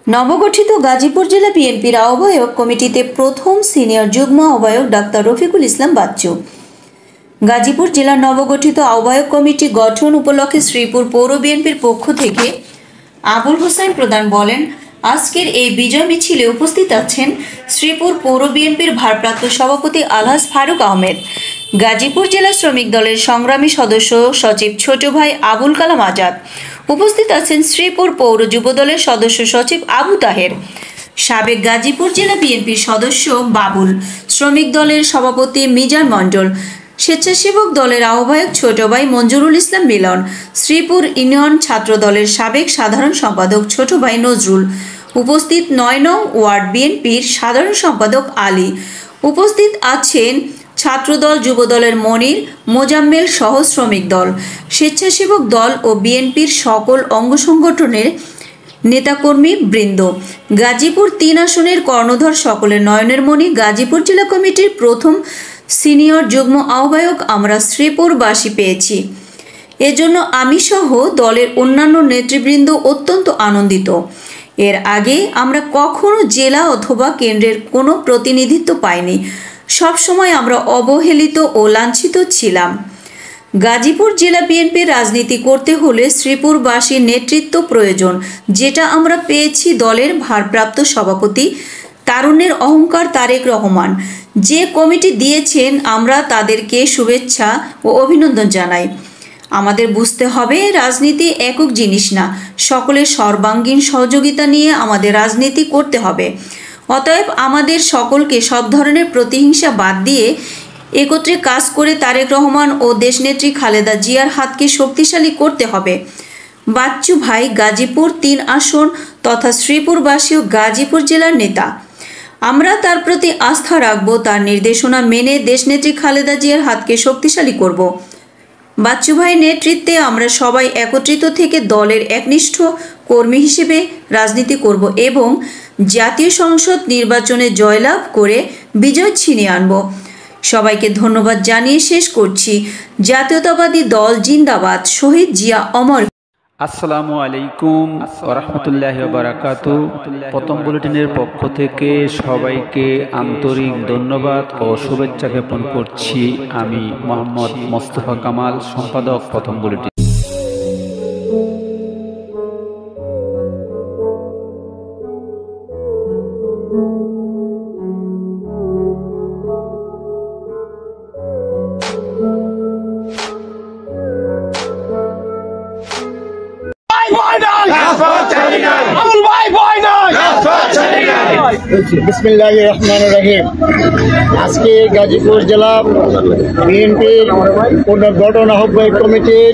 নবগঠিত গাজীপুর জেলা বিএনপির আহ্বায়ক কমিটিতে প্রথম সিনিয়র যুগ্ম আহ্বায়ক ডাক্তার রফিকুল ইসলাম বাচ্চু। গাজীপুর জেলার নবগঠিত আহ্বায়ক কমিটি গঠন উপলক্ষে শ্রীপুর পৌর বিএনপির পক্ষ থেকে আবুল হোসেন প্রধান বলেন, আজকের এই বিজয় মিছিলে উপস্থিত আছেন শ্রীপুর পৌর বিএনপির ভারপ্রাপ্ত সভাপতি আলহাজ ফারুক আহমেদ, গাজীপুর জেলা শ্রমিক দলের সংগ্রামী সদস্য সচিব ছোট ভাই আবুল কালাম আজাদ। উপস্থিত আছেন শ্রীপুর পৌর যুব দলের সদস্য সচিব আবু তাহের, সাবেক গাজীপুর জেলা বিএনপির সদস্য বাবুল, শ্রমিক দলের সভাপতি মিজান মণ্ডল, স্বেচ্ছাসেবক দলের আহ্বায়ক ছোট ভাই মঞ্জুরুল ইসলাম মিলন, শ্রীপুর ইউনিয়ন ছাত্র দলের সাবেক সাধারণ সম্পাদক ছোট ভাই নজরুল, উপস্থিত ৯ নং ওয়ার্ড বিএনপির সাধারণ সম্পাদক আলী। উপস্থিত আছেন ছাত্রদল, যুবদলের মনির, মোজাম্মেল সহ শ্রমিক দল, স্বেচ্ছাসেবক দল ও বিএনপির সকল অঙ্গ সংগঠনের নেতাকর্মী বৃন্দ। গাজীপুর ৩ আসনের কর্ণধর সকলের নয়নের মণি গাজীপুর জেলা কমিটির প্রথম সিনিয়র যুগ্ম আহ্বায়ক আমরা শ্রীপুরবাসী পেয়েছি। এজন্য আমি সহ দলের অন্যান্য নেতৃবৃন্দ অত্যন্ত আনন্দিত। এর আগে আমরা কখনো জেলা অথবা কেন্দ্রের কোনো প্রতিনিধিত্ব পাইনি। সবসময় আমরা অবহেলিত ও লাঞ্ছিত ছিলাম। গাজীপুর জেলা বিএনপির রাজনীতি করতে হলে শ্রীপুরবাসীর নেতৃত্ব প্রয়োজন, যেটা আমরা পেয়েছি দলের ভারপ্রাপ্ত সভাপতি তারুণ্যের অহংকার তারেক রহমান। যে কমিটি দিয়েছেন আমরা তাদেরকে শুভেচ্ছা ও অভিনন্দন জানাই। আমাদের বুঝতে হবে রাজনীতি একক জিনিস না, সকলের সর্বাঙ্গীন সহযোগিতা নিয়ে আমাদের রাজনীতি করতে হবে। অতএব আমাদের সকলকে সব ধরনের প্রতিহিংসা বাদ দিয়ে একত্রে কাজ করে তারেক রহমান ও দেশনেত্রী খালেদা জিয়ার হাতকে শক্তিশালী করতে হবে। বাচ্চু ভাই গাজীপুর ৩ আসন তথা শ্রীপুরবাসী ও গাজীপুর জেলার নেতা। আমরা তার প্রতি আস্থা রাখব, তার নির্দেশনা মেনে দেশনেত্রী খালেদা জিয়ার হাতকে শক্তিশালী করব। বাচ্চু ভাই নেতৃত্বে আমরা সবাই একত্রিত থেকে দলের একনিষ্ঠ কর্মী হিসেবে রাজনীতি করব এবং জাতীয় সংসদ নির্বাচনে জয়লাভ করে বিজয় ছিনিয়ে আনব। সবাইকে ধন্যবাদ জানিয়ে শেষ করছি। জাতীয়তাবাদী দল জিন্দাবাদ, শহীদ জিয়া অমর। আসসালামু আলাইকুম ওয়া রাহমাতুল্লাহি ওয়া বারাকাতুহু। প্রথম বুলেটিনের পক্ষ থেকে সবাইকে আন্তরিক ধন্যবাদ ও শুভেচ্ছা জ্ঞাপন করছি। আমি মোহাম্মদ মোস্তফা কামাল, সম্পাদক প্রথম বুলেটিন। বিসমিল্লাহির রহমানির রহিম। আজকে গাজীপুর জেলা বিএনপির পুনর্গঠন আহ্বায়ক কমিটির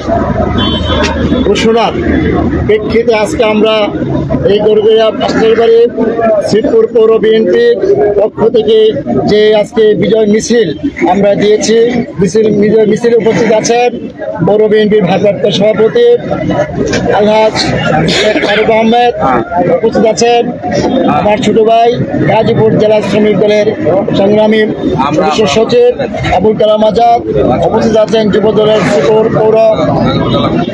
ঘোষণার প্রেক্ষিতে আজকে আমরা এই গরুগিয়া পাঁচটার বাড়ি শ্রীপুর পৌর বিএনপির পক্ষ থেকে যে আজকে বিজয় মিছিল আমরা দিয়েছি, বিজয় মিছিলে উপস্থিত আছেন পৌর বিএনপির ভারপ্রাপ্ত সভাপতি আলহাজ ফারুক আহমেদ, উপস্থিত আছেন আমার ছোট ভাই গাজীপুর জেলা শ্রমিক দলের সংগ্রামী সদস্য সচিব আবুল কালাম আজাদ, উপস্থিত আছেন যুব দলের শ্রীপুর পৌর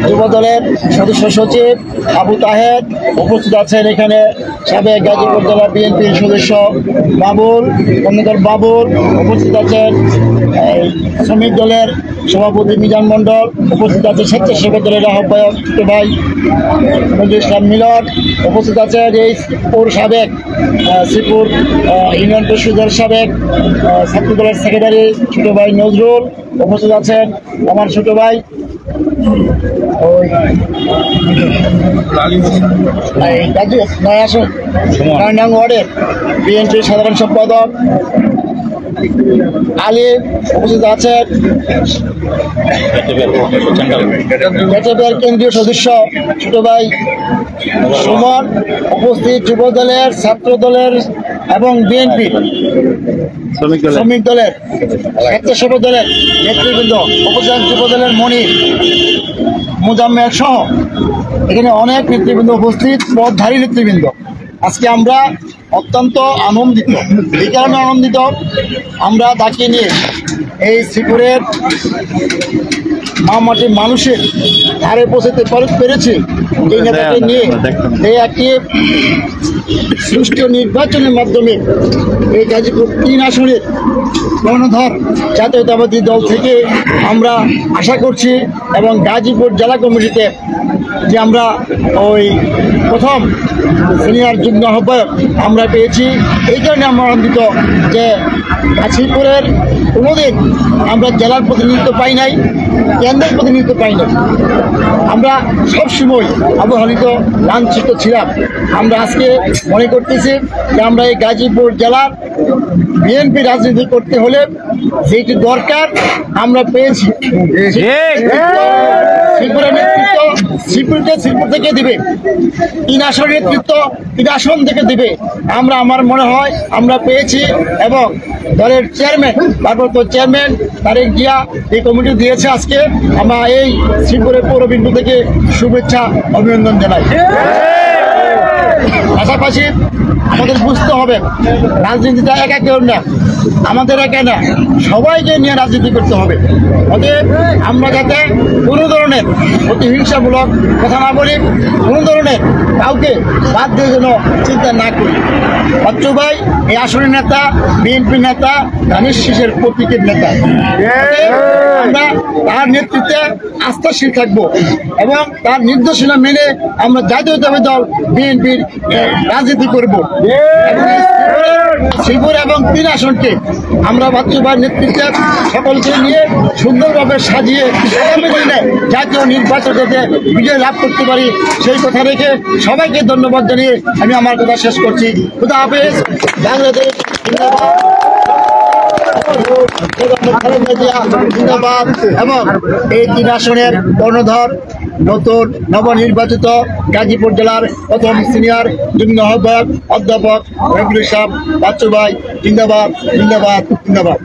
যুব দলের সদস্য সচিব আবু তাহের, উপস্থিত আছেন এখানে সাবেক গাজীপুর জেলা বিএনপির সদস্য বাবুল, কর্ণধর বাবুল, উপস্থিত আছেন শ্রমিক দলের সভাপতি মিজান মণ্ডল, উপস্থিত আছে স্বেচ্ছাসেবক দলের আহ্বায়ক ছোট ভাই নজরুল ইসলাম মিলন, উপস্থিত আছেন এই পৌর সাবেক শ্রীপুর ইউনিয়ন পরিষদের সাবেক ছাত্র দলের সেক্রেটারি ছোট ভাই নজরুল, উপস্থিত আছেন আমার ছোট ভাই ওয়ার্ডের বিএনপির সাধারণ সম্পাদক আলী, উপস্থিত আছেন কেন্দ্রীয় সদস্য ছোট ভাই সুমন, উপস্থিত যুব দলের, ছাত্র দলের এবং বিএনপি শ্রমিক দলের, স্বেচ্ছাসেবক দলের নেতৃবৃন্দ, উপজেলা যুব দলের মনির, মোজাম্মেল সহ এখানে অনেক নেতৃবৃন্দ উপস্থিত, পদধারী নেতৃবৃন্দ। আজকে আমরা অত্যন্ত আনন্দিত। এই কারণে আনন্দিত, আমরা তাকে নিয়ে এই শ্রীপুরের মামাটির মানুষের ধারে পৌঁছতে পেরেছে এই নেতাকে নিয়ে এই একটি সুষ্ঠু নির্বাচনের মাধ্যমে এই গাজীপুর 3 আসনের গণধর জাতীয়তাবাদী দল থেকে আমরা আশা করছি এবং গাজীপুর জেলা কমিটিতে যে আমরা ওই প্রথম সিনিয়র যুগ্ম আহ্বায়ক আমরা পেয়েছি। এই কারণে আমরা আনন্দিত যে গাজীপুরের কোনোদিন আমরা জেলার প্রতিনিধিত্ব পাই নাই, কেন্দ্রের প্রতিনিধিত্ব পাই নাই। আমরা সবসময় অবহেলিত লাঞ্ছিত ছিলাম। আমরা আজকে মনে করতেছি যে আমরা এই গাজীপুর জেলার বিএনপি রাজনীতি করতে হলে যেটি দরকার আমরা পেয়েছি। শ্রীপুরের নেতৃত্ব শ্রীপুর থেকে দিবে, 3 আসনের নেতৃত্ব 3 আসন থেকে দিবে। আমার মনে হয় আমরা পেয়েছি এবং দলের চেয়ারম্যান ভারপ্রাপ্ত চেয়ারম্যান তারেক জিয়া এই কমিটি দিয়েছে। আজকে আমরা এই শ্রীপুরের পৌরবিন্দু থেকে শুভেচ্ছা অভিনন্দন জানাই। পাশাপাশি আমাদের বুঝতে হবে রাজনীতিটা একা কেউ না, আমাদের একা না, সবাইকে নিয়ে রাজনীতি করতে হবে। অতএব আমরা যাতে কোনো ধরনের প্রতিহিংসামূলক কথা না বলি, কোনো ধরনের কাউকে বাদ দিয়ে যেন চিন্তা না করি। বাচ্চু ভাই এই আসনের নেতা, বিএনপি নেতা, ধানের শীষের প্রতীকের নেতা। আমরা তার নেতৃত্বে আস্থাশীল থাকবো এবং তার নির্দেশনা মেনে আমরা জাতীয়তাবাদী দল বিএনপির রাজনীতি করব। শ্রীপুর এবং 3 আসনকে আমরা বাচ্চু ভাইয়ের নেতৃত্বে সকলকে নিয়ে সুন্দরভাবে সাজিয়ে আগামী দিনে জাতীয় নির্বাচন যাতে বিজয় লাভ করতে পারি সেই কথা রেখে সবাইকে ধন্যবাদ জানিয়ে আমি আমার কথা শেষ করছি। খুদা হাফেজ। বাংলাদেশ জিন্দাবাদ। এবং এই 3 আসনের কর্ণধর নতুন নবনির্বাচিত গাজীপুর জেলার প্রথম সিনিয়র যুগ্ম আহ্বায়ক অধ্যাপক রফিকুল ইসলাম বাচ্চু ভাই জিন্দাবাদ, জিন্দাবাদ, জিন্দাবাদ।